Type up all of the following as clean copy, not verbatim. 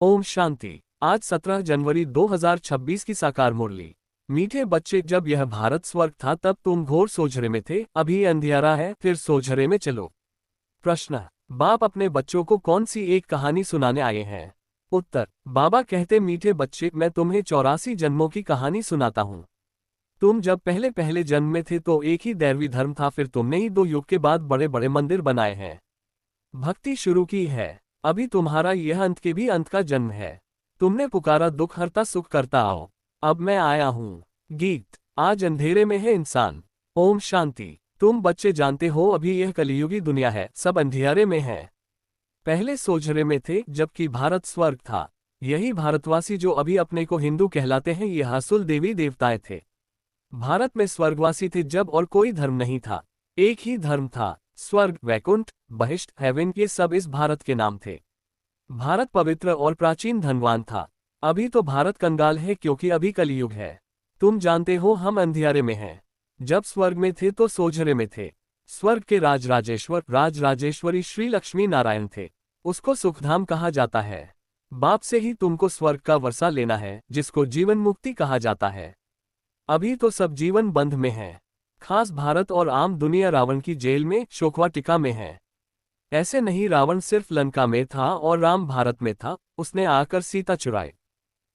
ओम शांति। आज 17 जनवरी 2026 की साकार मुरली। मीठे बच्चे, जब यह भारत स्वर्ग था तब तुम घोर सोझरे में थे, अभी अंधियारा है, फिर सोझरे में चलो। प्रश्न। बाप अपने बच्चों को कौन सी एक कहानी सुनाने आए हैं? उत्तर। बाबा कहते, मीठे बच्चे, मैं तुम्हें 84 जन्मों की कहानी सुनाता हूँ। तुम जब पहले पहले जन्म में थे तो एक ही दैवी धर्म था, फिर तुमने ही 2 युग के बाद बड़े बड़े मंदिर बनाए हैं, भक्ति शुरू की है। अभी तुम्हारा यह अंत के भी अंत का जन्म है। तुमने पुकारा, दुख हरता सुख करता आओ, अब मैं आया हूँ। गीत। आज अंधेरे में है इंसान। ओम शांति। तुम बच्चे जानते हो, अभी यह कलियुगी दुनिया है, सब अंधियारे में है। पहले सोझरे में थे, जबकि भारत स्वर्ग था। यही भारतवासी जो अभी अपने को हिंदू कहलाते हैं, ये असुल देवी देवताएं थे। भारत में स्वर्गवासी थे जब, और कोई धर्म नहीं था, एक ही धर्म था। स्वर्ग, वैकुंठ, बहिष्ठ, हेवन, ये सब इस भारत के नाम थे। भारत पवित्र और प्राचीन धनवान था। अभी तो भारत कंगाल है, क्योंकि अभी कलयुग है। तुम जानते हो, हम अंधियारे में हैं। जब स्वर्ग में थे तो सोझरे में थे। स्वर्ग के राजराजेश्वर, राजराजेश्वरी श्री लक्ष्मी नारायण थे। उसको सुखधाम कहा जाता है। बाप से ही तुमको स्वर्ग का वर्षा लेना है, जिसको जीवन मुक्ति कहा जाता है। अभी तो सब जीवन बंध में है। खास भारत और आम दुनिया रावण की जेल में, शोकवाटिका में है। ऐसे नहीं, रावण सिर्फ लंका में था और राम भारत में था, उसने आकर सीता चुराई।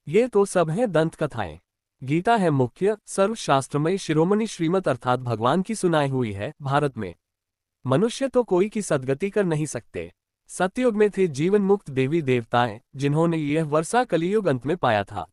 ये तो सब है दंत कथाएं। गीता है मुख्य सर्वशास्त्रमय शिरोमणि श्रीमत, अर्थात भगवान की सुनाई हुई है। भारत में मनुष्य तो कोई की सदगति कर नहीं सकते। सतयुग में थे जीवन मुक्त देवी देवताएं, जिन्होंने यह वर्षा कलियुग अंत में पाया था।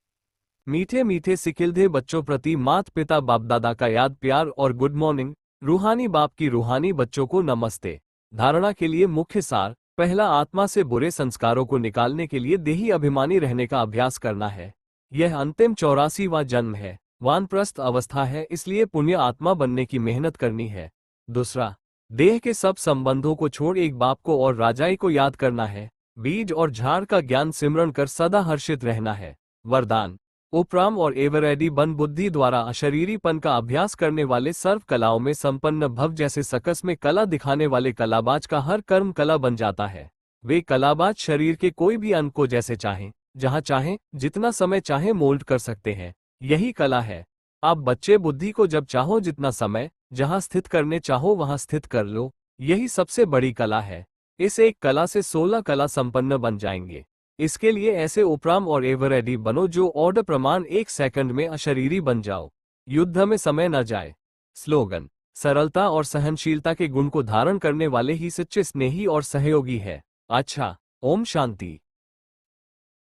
मीठे मीठे सिकिलधे बच्चों प्रति मात पिता बाप दादा का याद प्यार और गुड मॉर्निंग। रूहानी बाप की रूहानी बच्चों को नमस्ते। धारणा के लिए मुख्य सार। पहला, आत्मा से बुरे संस्कारों को निकालने के लिए देही अभिमानी रहने का अभ्यास करना है। यह अंतिम 84वां जन्म है, वानप्रस्थ अवस्था है, इसलिए पुण्य आत्मा बनने की मेहनत करनी है। दूसरा, देह के सब संबंधों को छोड़ एक बाप को और राजाई को याद करना है। बीज और झाड़ का ज्ञान सिमरण कर सदा हर्षित रहना है। वरदान। उपराम और एवरेडी बन बुद्धि द्वारा अशरीरीपन का अभ्यास करने वाले सर्व कलाओं में संपन्न भव, जैसे सकस में कला दिखाने वाले कलाबाज का हर कर्म कला बन जाता है। वे कलाबाज शरीर के कोई भी अंग को जैसे चाहें, जहां चाहें, जितना समय चाहे मोल्ड कर सकते हैं। यही कला है। आप बच्चे, बुद्धि को जब चाहो जितना समय, जहां स्थित करने चाहो वहां स्थित कर लो। यही सबसे बड़ी कला है। इस एक कला से 16 कला संपन्न बन जाएंगे। इसके लिए ऐसे उपराम और एवरेडी बनो जो ऑर्डर प्रमाण 1 सेकंड में अशरीरी बन जाओ। युद्ध में समय न जाए। स्लोगन। सरलता और सहनशीलता के गुण को धारण करने वाले ही सच्चे स्नेही और सहयोगी है। अच्छा। ओम शांति।